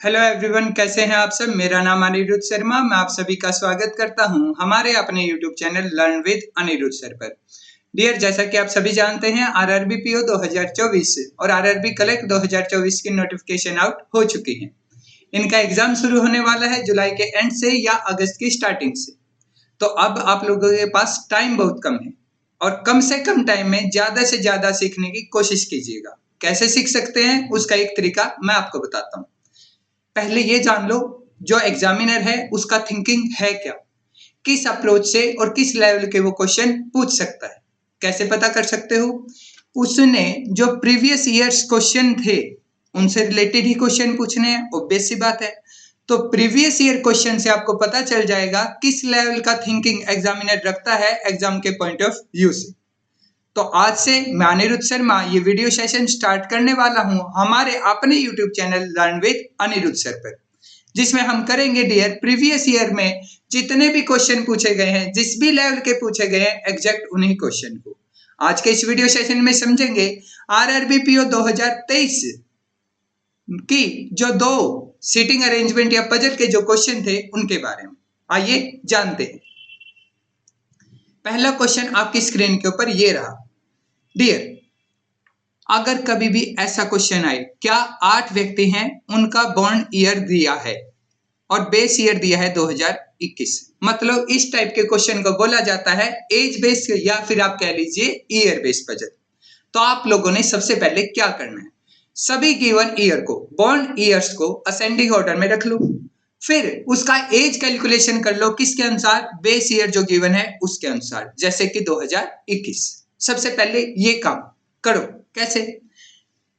Hello everyone, कैसे हैं आप सब। मेरा नाम अनिरुद्ध शर्मा। मैं आप सभी का स्वागत करता हूं हमारे अपने YouTube channel learn with Anirudh sir पर। डियर, जैसा कि आप सभी जानते हैं, आरआरबी पीओ 2024 और आरआरबी कलेक्ट 2024 की नोटिफिकेशन आउट हो चुकी है। इनका एग्जाम शुरू होने वाला है जुलाई के एंड से या अगस्त की स्टार्टिंग से। तो अब आप लोगों के पास टाइम बहुत कम है और कम से कम टाइम में ज्यादा से ज्यादा सीखने की कोशिश कीजिएगा। कैसे सीख सकते हैं उसका एक तरीका मैं आपको बताता हूँ। पहले ये जान लो, जो एग्जामिनर है उसका थिंकिंग है क्या, किस अप्रोच से और किस लेवल के वो क्वेश्चन पूछ सकता है। कैसे पता कर सकते हो? उसने जो प्रीवियस ईयर्स क्वेश्चन थे उनसे रिलेटेड ही क्वेश्चन पूछने हैं, ऑब्वियस सी बात है। तो प्रीवियस ईयर क्वेश्चन से आपको पता चल जाएगा किस लेवल का थिंकिंग एग्जामिनर रखता है एग्जाम के पॉइंट ऑफ व्यू से। तो आज से मैं अनिरुद्ध शर्मा ये वीडियो सेशन स्टार्ट करने वाला हूं हमारे अपने YouTube channel learn with Anirudh sir पर, जिसमें हम करेंगे डियर प्रीवियस ईयर में जितने भी क्वेश्चन पूछे गए हैं, जिस भी लेवल के पूछे गए हैं, एग्जैक्ट उन्हीं क्वेश्चन को आज के इस वीडियो सेशन में समझेंगे। आरआरबी पीओ 2023 की जो दो सीटिंग अरेंजमेंट या पजल के जो क्वेश्चन थे उनके बारे में आइए जानते हैं। पहला क्वेश्चन आपकी स्क्रीन के ऊपर ये रहा। डियर, अगर कभी भी ऐसा क्वेश्चन आए, क्या 8 व्यक्ति हैं, उनका बॉर्न ईयर दिया है और बेस ईयर दिया है 2021, मतलब इस टाइप के क्वेश्चन को बोला जाता है एज बेस्ड या फिर आप कह लीजिए ईयर बेस्ड पजल। तो आप लोगों ने सबसे पहले क्या करना है, सभी गिवन ईयर को, बॉर्न ईयर्स को असेंडिंग ऑर्डर में रख लो, फिर उसका एज कैलकुलेशन कर लो किसके अनुसार, बेस ईयर जो गिवन है उसके अनुसार, जैसे कि 2021। सबसे पहले ये काम करो। कैसे?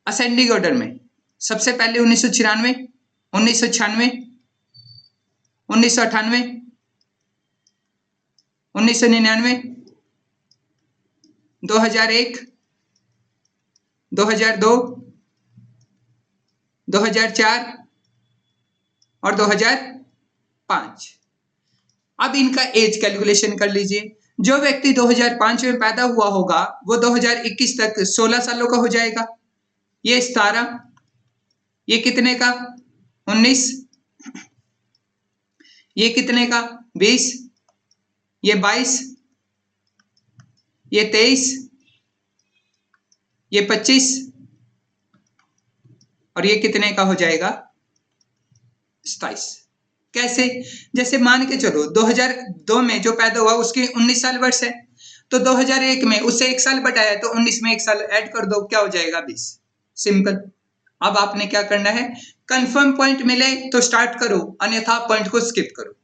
असेंडिंग ऑर्डर में सबसे पहले 1994, 1996, 1998, 1999, 2001, 2002, 2004 और 2005। अब इनका एज कैलकुलेशन कर लीजिए। जो व्यक्ति 2005 में पैदा हुआ होगा वो 2021 तक 16 सालों का हो जाएगा। ये 17, ये कितने का 19, ये कितने का 20, ये 22, ये 23, ये 25 और ये कितने का हो जाएगा 27। कैसे? जैसे मान के चलो 2002 में जो पैदा हुआ उसके 19 साल वर्ष है, तो 2001 में उससे 1 साल बढ़ाया तो 19 में 1 साल ऐड कर दो, क्या हो जाएगा 20। सिंपल। अब आपने क्या करना है, कंफर्म पॉइंट मिले तो स्टार्ट करो, अन्यथा पॉइंट को स्किप करो।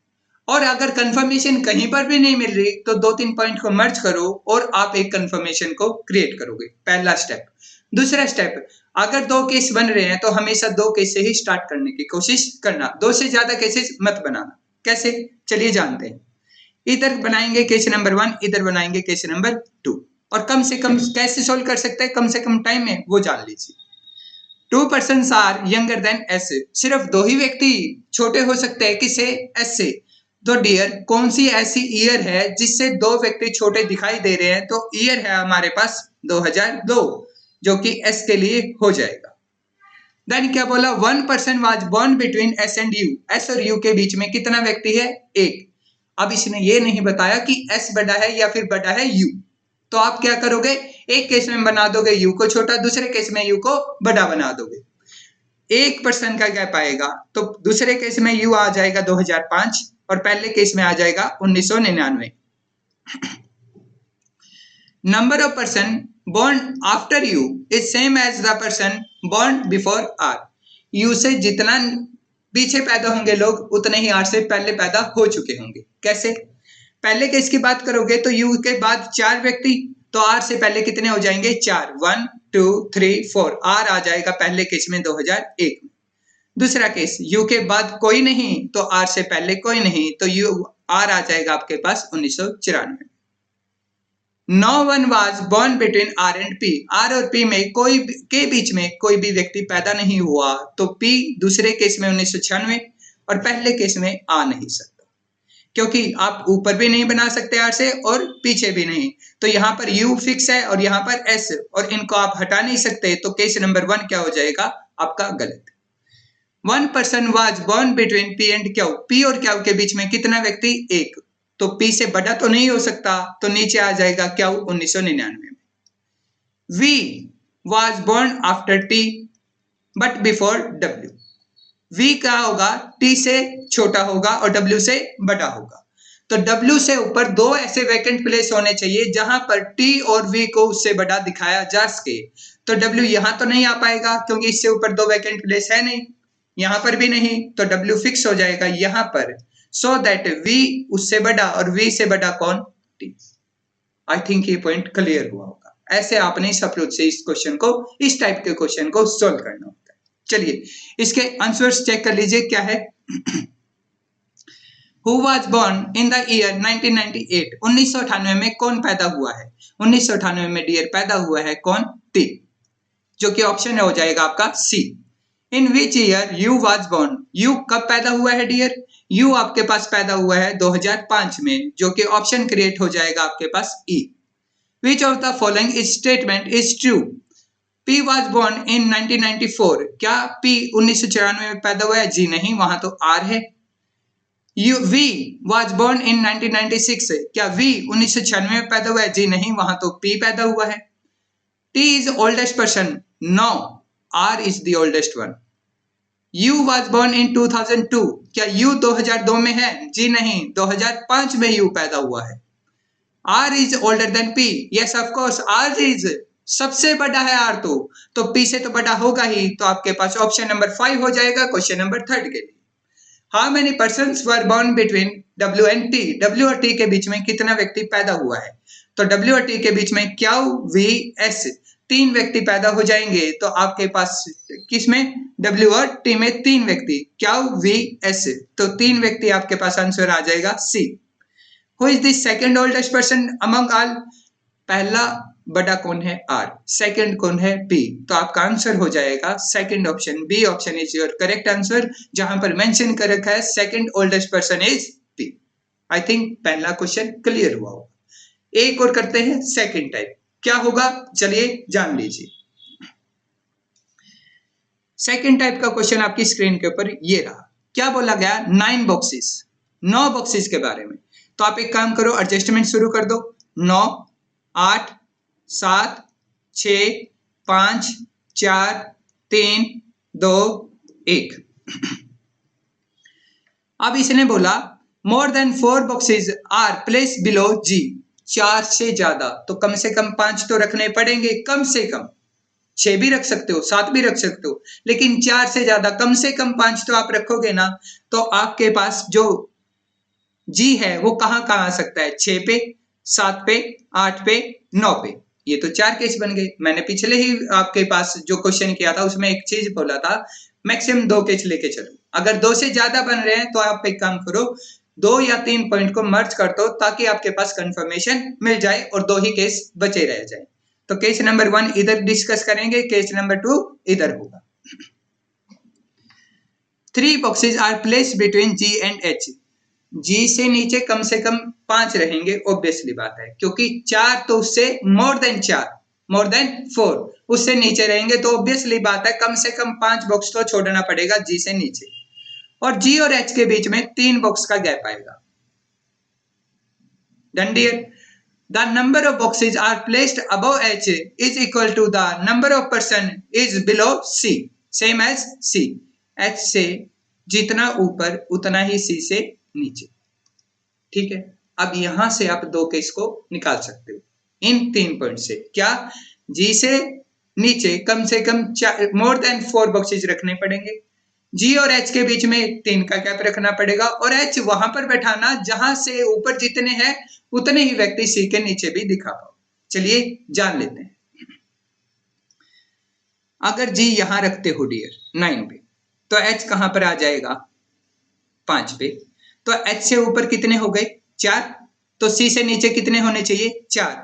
और अगर कंफर्मेशन कहीं पर भी नहीं मिल रही तो 2-3 पॉइंट को मर्ज करो और आप एक कंफर्मेशन को क्रिएट करोगे। पहला स्टेप। दूसरा स्टेप, अगर 2 केस बन रहे हैं तो हमेशा 2 केस से ही स्टार्ट करने की कोशिश करना, 2 से ज्यादा केसेस मत बनाना। कैसे? चलिए जानते हैं। इधर बनाएंगे केस नंबर 1, इधर बनाएंगे केस नंबर 2, और कम से कम कैसे सोल्व कर सकते हैं, कम से कम टाइम में, वो जान लीजिए। 2 persons are younger than S, सिर्फ 2 ही व्यक्ति छोटे हो सकते हैं किसे, एस से। तो डियर, कौन सी ऐसी ईयर है जिससे 2 व्यक्ति छोटे दिखाई दे रहे हैं, तो ईयर है हमारे पास 2002, जो कि एस के लिए हो जाएगा। देन क्या बोला, 1 person was born between S and U, S और यू के बीच में कितना व्यक्ति है, 1। अब इसने ये नहीं बताया कि एस बड़ा है या फिर बड़ा है यू, तो आप क्या करोगे, एक केस में बना दोगे यू को छोटा, दूसरे केस में यू को बड़ा बना दोगे। 1 पर्सन का गैप आएगा तो दूसरे केस में यू आ जाएगा 2005 और पहले केस में आ जाएगा 1999। Number of person born after U is same as the person born before R. U से जितना पीछे पैदा होंगे लोग उतने ही आर से पहले पैदा हो चुके होंगे। कैसे? पहले केस की बात करोगे तो यू के बाद 4 व्यक्ति, तो आर से पहले कितने हो जाएंगे, 4, 1 2 3 4, आर आ जाएगा पहले केस में 2001 में। दूसरा केस, यू के बाद कोई नहीं तो आर से पहले कोई नहीं, तो यू आर आ जाएगा आपके पास 1994। No one was born between R and P, R और पी में कोई के बीच में कोई भी व्यक्ति पैदा नहीं हुआ, तो पी दूसरे केस में 1996 और पहले केस में आ नहीं सकता, क्योंकि आप ऊपर भी नहीं बना सकते आर से और पीछे भी नहीं, तो यहाँ पर यू फिक्स है और यहाँ पर एस, और इनको आप हटा नहीं सकते, तो केस नंबर 1 क्या हो जाएगा आपका गलत। One person was born between P and Q, P और क्यू के बीच में कितना व्यक्ति? एक। तो पी से बड़ा तो नहीं हो सकता, तो नीचे आ जाएगा क्यू 1999 में। V was born after T but before W, V क्या होगा? टी से छोटा होगा और डब्ल्यू से बड़ा होगा। तो डब्ल्यू से ऊपर दो ऐसे वैकेंट प्लेस होने चाहिए जहां पर टी और वी को उससे बड़ा दिखाया जा सके। तो डब्ल्यू यहां तो नहीं आ पाएगा क्योंकि इससे ऊपर दो वैकेंट प्लेस है नहीं, यहां पर भी नहीं, तो डब्ल्यू फिक्स हो जाएगा यहां पर। सो दैट वी उससे बड़ा और वी से बड़ा कौन? टी। आई थिंक ये पॉइंट क्लियर हुआ होगा। ऐसे आपने इस अप्रोच से इस क्वेश्चन को, इस टाइप के क्वेश्चन को सोल्व करना होता है। चलिए इसके आंसर्स चेक कर लीजिए क्या है। Who was born in the year 1998? 1998 में कौन पैदा हुआ है? 1998 में डियर पैदा हुआ है कौन? टी, जो कि ऑप्शन हो जाएगा आपका C. In which year you was born? You कब पैदा हुआ है डियर? यू आपके पास पैदा हुआ है 2005 में, जो कि ऑप्शन क्रिएट हो जाएगा आपके पास E. Which of the following statement is true? P was born in 1994, क्या पी 1994 में पैदा हुआ है? जी नहीं, वहां तो आर है। वी वाज बोर्न इन 1996, क्या वी 1996 में पैदा हुआ है? जी नहीं, वहां तो पी पैदा हुआ है। T is oldest person? No, R is the oldest one. U was born in 2002, क्या यू 2002 में है? जी नहीं, 2005 में यू पैदा हुआ है। R is older than P? Yes of course, R is सबसे बड़ा है आर, तो पी से तो बड़ा होगा ही। तो आपके पास ऑप्शन नंबर 5 हो जाएगा क्वेश्चन नंबर 3 के लिए। How many persons were born between W and T? W और टी के बीच में कितना व्यक्ति पैदा हुआ है? तो डब्ल्यू और टी के बीच में क्यू वी एस, 3 व्यक्ति पैदा हो जाएंगे। तो आपके पास किसमें? डब्ल्यू और टी में 3 व्यक्ति, क्यू वी एस, तो 3 व्यक्ति आपके पास आंसर आ जाएगा C. Who is the second oldest person among all? पहला बड़ा कौन है? आर। सेकंड कौन है? पी। तो आपका आंसर हो जाएगा second option, B option is your correct answer, जहां पर मेंशन कर रखा है second oldest person is P. I think पहला क्वेश्चन क्लियर हुआ होगा। एक और करते हैं सेकंड टाइप, क्या होगा चलिए जान लीजिए। सेकंड टाइप का क्वेश्चन आपकी स्क्रीन के ऊपर ये रहा। क्या बोला गया? 9 बॉक्सेस, 9 बॉक्सेस के बारे में। तो आप एक काम करो, एडजस्टमेंट शुरू कर दो। 9, 8, 7, 6, 5, 4, 3, 2, 1। अब इसने बोला more than 4 boxes are place below G, 4 से ज्यादा, तो कम से कम 5 तो रखने पड़ेंगे, कम से कम 6 भी रख सकते हो, 7 भी रख सकते हो, लेकिन 4 से ज्यादा कम से कम 5 तो आप रखोगे ना। तो आपके पास जो जी है वो कहां कहां आ सकता है? 6 पे, 7 पे, 8 पे, 9 पे। ये तो 4 केस बन गए। मैंने पिछले ही आपके पास जो क्वेश्चन किया था उसमें एक चीज बोला था, मैक्सिमम 2 केस लेके चलो। अगर 2 से ज्यादा बन रहे हैं तो आप एक काम करो, 2 या 3 पॉइंट को मर्ज कर दो ताकि आपके पास कंफर्मेशन मिल जाए और 2 ही केस बचे रह जाए। तो केस नंबर 1 इधर डिस्कस करेंगे, केस नंबर 2 इधर होगा। 3 boxes are placed between G and H, G से नीचे कम से कम 5 रहेंगे, ऑब्वियसली बात है, क्योंकि 4 तो उससे मोर देन 4, मोर देन 4 उससे नीचे रहेंगे, तो ऑब्वियसली बात है कम से कम 5 बॉक्स तो छोड़ना पड़ेगा जी से नीचे। और जी और एच के बीच में 3 बॉक्स का गैप आएगा। Done dear? The number of boxes are placed above H is equal to the number of person is below C, same as C. H से जितना ऊपर उतना ही सी से नीचे, ठीक है। अब यहां से आप 2 केस को निकाल सकते हो इन 3 पॉइंट से। क्या? जी से नीचे कम से कम मोर देन 4 बॉक्सेस रखने पड़ेंगे, जी और एच के बीच में 3 का गैप रखना पड़ेगा, और एच वहां पर बैठाना जहां से ऊपर जितने हैं उतने ही व्यक्ति सी के नीचे भी दिखा पाओ। चलिए जान लेते हैं। अगर जी यहां रखते हो डियर 9 पे, तो एच कहां पर आ जाएगा? 5 पे। तो एच से ऊपर कितने हो गए? 4। तो सी से नीचे कितने होने चाहिए? 4।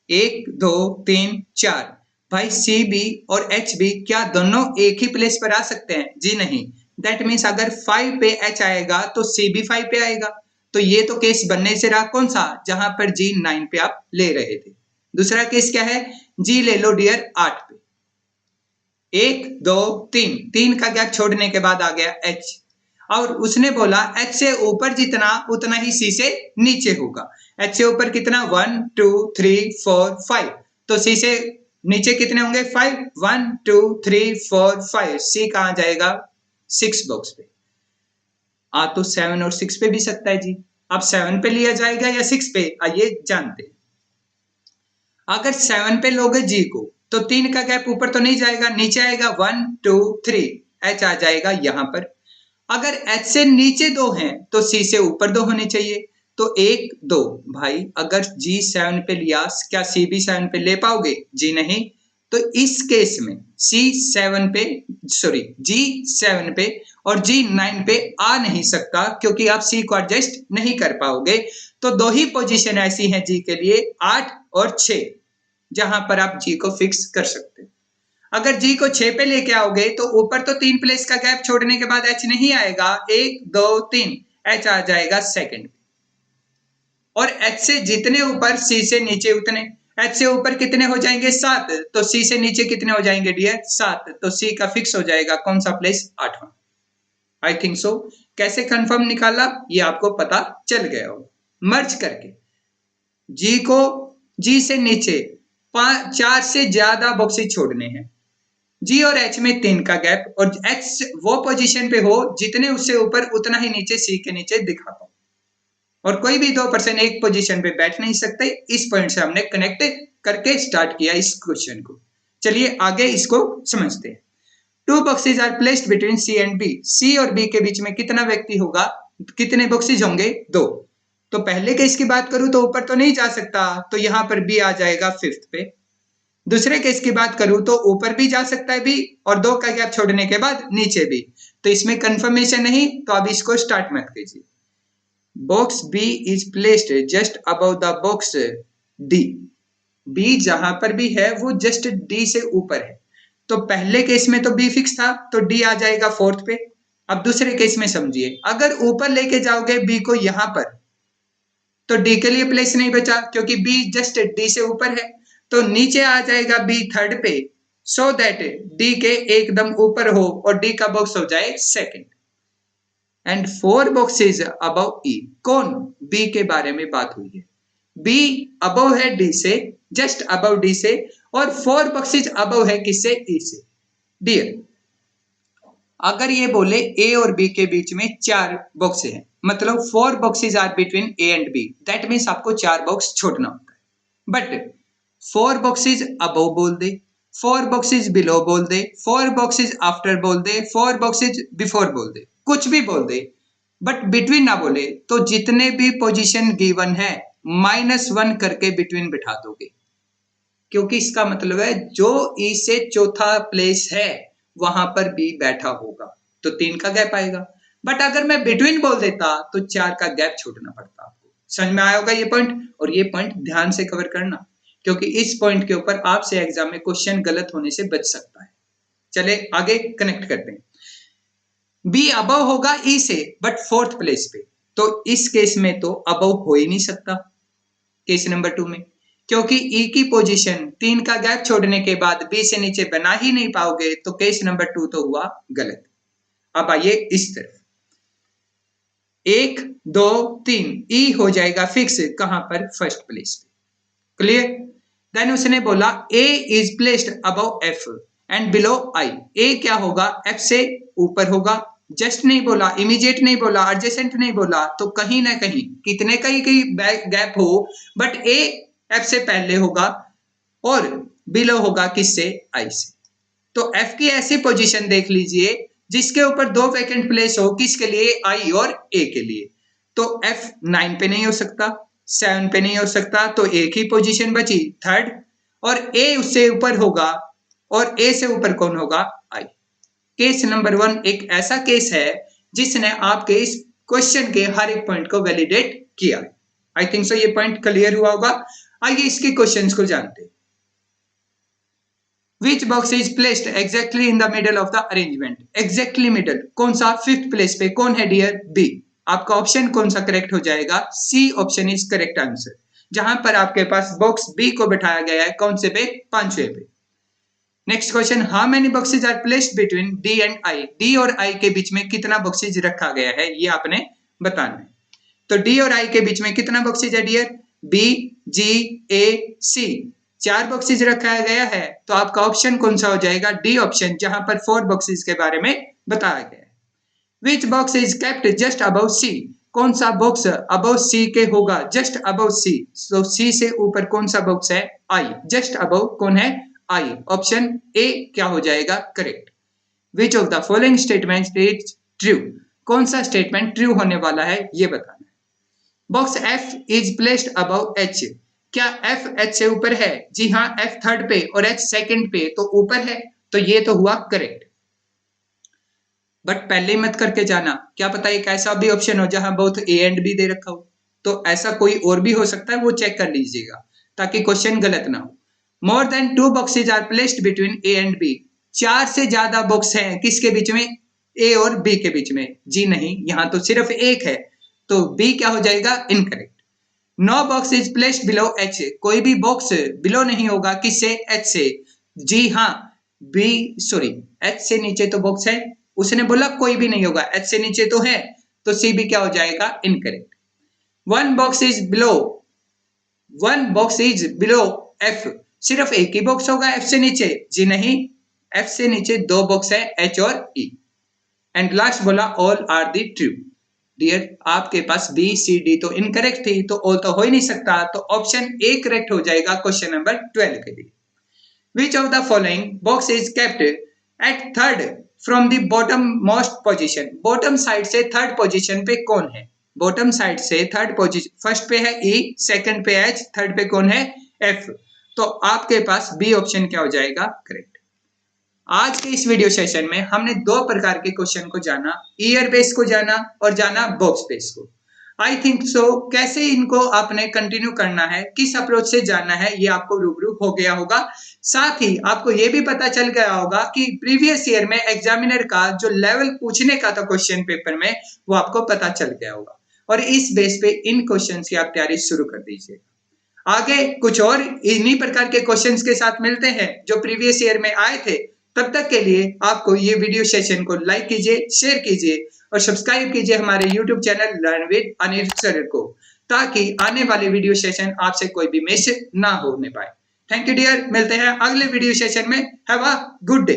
1 2 3 4। भाई सी बी और एच बी क्या दोनों एक ही प्लेस पर आ सकते हैं? जी नहीं। दैट मीन्स अगर 5 पे एच आएगा तो सी भी 5 पे आएगा। तो ये तो केस बनने से रहा कौन सा? जहां पर जी 9 पे आप ले रहे थे। दूसरा केस क्या है? जी ले लो डियर 8 पे। 1 2 3, 3 का गैप छोड़ने के बाद आ गया H, और उसने बोला H से ऊपर जितना उतना ही C से नीचे होगा। H से ऊपर कितना 1 2 3 4 5, तो C से नीचे कितने होंगे 5, 1 2 3 4 5, C कहाँ जाएगा 6 बॉक्स पे। आ तो 7 और 6 पे भी सकता है जी। अब 7 पे लिया जाएगा या 6 पे, आइए जानते हैं। अगर 7 पे लोगे G को तो 3 का गैप ऊपर तो नहीं जाएगा, नीचे आएगा 1 2 3, H आ जाएगा यहां पर। अगर H से नीचे 2 हैं तो C से ऊपर 2 होने चाहिए, तो 1 2। भाई अगर G 7 पे लिया, क्या C भी 7 पे ले पाओगे? जी नहीं। तो इस केस में G 7 पे और G 9 पे आ नहीं सकता, क्योंकि आप C को एडजस्ट नहीं कर पाओगे। तो दो ही पोजीशन ऐसी हैं G के लिए, 8 और 6, जहां पर आप G को फिक्स कर सकते हैं। अगर G को 6 पे लेके आओगे तो ऊपर तो 3 प्लेस का गैप छोड़ने के बाद H नहीं आएगा, 1 2 3, H आ जाएगा सेकंड। और H से जितने ऊपर C से नीचे उतने, H से ऊपर कितने हो जाएंगे 7, तो C से नीचे कितने हो जाएंगे डियर 7, तो C का फिक्स हो जाएगा कौन सा प्लेस 8वां। I think so. कैसे कंफर्म निकाला ये आपको पता चल गया हो। मर्ज करके G को G से नीचे 4 से ज्यादा बॉक्सेस छोड़ने हैं। G और H में 3 का गैप, और H वो पोजीशन पे हो जितने उससे ऊपर उतना ही नीचे C के नीचे दिखा पाओ, और कोई भी 2% एक पोजीशन पे बैठ नहीं सकते। इस पॉइंट से हमने कनेक्ट करके स्टार्ट किया इस क्वेश्चन को। चलिए आगे इसको समझते हैं। 2 boxes are placed between C and B। C और B के बीच में कितना व्यक्ति होगा, कितने बॉक्सेस होंगे 2। तो पहले केस की बात करूं तो ऊपर तो नहीं जा सकता, तो यहां पर B आ जाएगा 5th पे। दूसरे केस की बात करूं तो ऊपर भी जा सकता है B, और 2 का गैप छोड़ने के बाद नीचे भी। तो इसमें कंफर्मेशन नहीं, तो अब इसको स्टार्ट मत कीजिए। Box B is placed just above the box D। B जहां पर भी है वो जस्ट D से ऊपर है। तो पहले केस में तो B फिक्स था, तो D आ जाएगा 4th पे। अब दूसरे केस में समझिए, अगर ऊपर लेके जाओगे B को यहां पर, तो D के लिए प्लेस नहीं बचा, क्योंकि B जस्ट D से ऊपर है। तो नीचे आ जाएगा B 3rd पे, सो दैट D के एकदम ऊपर हो और D का बॉक्स हो जाए second. And 4 boxes above E। कौन? B के बारे में बात हुई है। B अबव है D से, जस्ट अबव D से, और 4 बॉक्सेस अबव है किससे? E से। डियर, अगर ये बोले A और B के बीच में 4 बॉक्स हैं, मतलब 4 boxes are between A and B, that means आपको 4 बॉक्स छोड़ना होता है। बट 4 बॉक्सेस अबव बोल दे, 4 बॉक्सेस बिलो बोल दे, 4 बॉक्सेस आफ्टर बोल दे, 4 बॉक्सेस बिफोर बोल दे, कुछ भी बोल दे, बट बिटवीन ना बोले, तो जितने भी पोजीशन गिवन है -1 करके बिटवीन बिठा दोगे, क्योंकि इसका मतलब है जो ई से चौथा प्लेस है वहां पर बी बैठा होगा, तो 3 का गैप आएगा। बट अगर मैं बिटवीन बोल देता तो 4 का गैप छोड़ना पड़ता। आपको समझ में आया होगा ये पॉइंट, और ये पॉइंट ध्यान से कवर करना, क्योंकि इस पॉइंट के ऊपर आपसे एग्जाम में क्वेश्चन गलत होने से बच सकता है। चले आगे कनेक्ट करते हैं। बी अबव होगा ई से, बट 4th प्लेस पे, तो इस केस में तो अबव हो ही नहीं सकता केस नंबर 2 में, क्योंकि ई की पोजीशन 3 का गैप छोड़ने के बाद बी से नीचे बना ही नहीं पाओगे, तो केस नंबर 2 तो हुआ गलत। अब आइए इस तरफ, 1 2 3, ई हो जाएगा फिक्स कहां पर? फर्स्ट प्लेस पे। क्लियर? देन उसने बोला A is placed above F and below I. A क्या होगा? एफ से ऊपर होगा। जस्ट नहीं बोला, इमीडिएट नहीं बोला, एडजेसेंट नहीं बोला, तो कहीं ना कहीं कितने का ही गैप हो, बट ए एफ से पहले होगा और बिलो होगा किससे? आई से। तो एफ की ऐसी पोजीशन देख लीजिए जिसके ऊपर 2 वैकेंट प्लेस हो, किसके लिए? आई और ए के लिए। तो एफ 9 पे नहीं हो सकता, 7 पे नहीं हो सकता, तो एक ही पोजीशन बची 3rd, और ए उससे ऊपर होगा, और ए से ऊपर कौन होगा? आई। केस नंबर 1 एक ऐसा केस है जिसने आपके इस क्वेश्चन के हर एक पॉइंट को वैलिडेट किया। आई थिंक सो ये पॉइंट क्लियर हुआ होगा। आइए इसके क्वेश्चंस को जानते हैं। Which box is placed exactly in the middle of the arrangement? Exactly middle, कौन सा? 5th प्लेस पे। कौन है डियर? B। आपका ऑप्शन कौन सा करेक्ट हो जाएगा? C option is correct answer. जहां पर आपके पास बॉक्स B को बिठाया गया है कौन से पे? 5वें पे। Next question, how many boxes are placed between D and I, D और आई के बीच में कितना बॉक्सेज रखा गया है ये आपने बताना है। तो डी और आई के बीच में कितना बॉक्सेज है डियर, बी जी ए सी, 4 बॉक्सेज रखा गया है। तो आपका ऑप्शन कौन सा हो जाएगा, डी ऑप्शन, जहां पर 4 बॉक्सेज के बारे में बताया गया है। Which box is kept just above C, कौन सा बॉक्स अबव सी के होगा, जस्ट अबव सी, तो सी से ऊपर कौन सा बॉक्स है, आई, जस्ट अबव कौन है, आई, ऑप्शन ए क्या हो जाएगा correct. Which of the following statement is true, कौन सा स्टेटमेंट ट्रू होने वाला है ये बताना है। Box F is placed above H, क्या एफ एच से ऊपर है, जी हाँ, एफ थर्ड पे और एच सेकंड पे, तो ऊपर है, तो ये तो हुआ करेक्ट। बट पहले मत करके जाना, क्या पता एक ऐसा भी ऑप्शन हो जहां बोथ ए एंड बी दे रखा हो, तो ऐसा कोई और भी हो सकता है, वो चेक कर लीजिएगा ताकि क्वेश्चन गलत ना हो। More than 2 boxes are placed between A and B, 4 से ज्यादा बॉक्स हैं किसके बीच में, ए और बी के बीच में, जी नहीं, यहां तो सिर्फ एक है, तो बी क्या हो जाएगा incorrect. No box is placed below H, कोई भी बॉक्स बिलो नहीं होगा किससे, एच से, जी हाँ, बी सॉरी एच से नीचे तो बॉक्स है, उसने बोला कोई भी नहीं होगा, एच से नीचे तो है, तो सी भी क्या हो जाएगा incorrect. One box is below F, सिर्फ एक ही बॉक्स होगा एफ से नीचे, जी नहीं, एफ से नीचे 2 बॉक्स है, एच और ई। एंड लास्ट बोला all are the true, dear आपके पास बी सी डी तो इनकरेक्ट थी, तो ऑल तो हो ही नहीं सकता, तो ऑप्शन ए करेक्ट हो जाएगा क्वेश्चन नंबर 12 के लिए। Which of the following box is kept at third from the bottom most position, bottom side से थर्ड पोजीशन पे कौन है, बॉटम साइड से थर्ड पोजीशन, फर्स्ट पे है E, सेकंड पे H, थर्ड पे कौन है F, तो आपके पास बी ऑप्शन क्या हो जाएगा करेक्ट। आज के इस वीडियो सेशन में हमने 2 प्रकार के क्वेश्चन को जाना, ईयर बेस को जाना और जाना बॉक्स बेस को। आई थिंक सो कैसे इनको आपने कंटिन्यू करना है, किस अप्रोच से जाना है, ये आपको रूबरू हो गया होगा। साथ ही आपको ये भी पता चल गया होगा कि प्रीवियस ईयर में एग्जामिनर का जो लेवल पूछने का था क्वेश्चन पेपर में, वो आपको पता चल गया होगा, और इस बेस पे इन क्वेश्चन की आप तैयारी शुरू कर दीजिए। आगे कुछ और इन्हीं प्रकार के क्वेश्चंस के साथ मिलते हैं जो प्रीवियस ईयर में आए थे। तब तक के लिए आपको ये वीडियो सेशन को लाइक कीजिए, शेयर कीजिए और सब्सक्राइब कीजिए हमारे YouTube channel learn with Anil sir को, ताकि आने वाले वीडियो सेशन आपसे कोई भी मिस ना होने पाए। थैंक यू डियर, मिलते हैं अगले वीडियो सेशन में। Have a good day.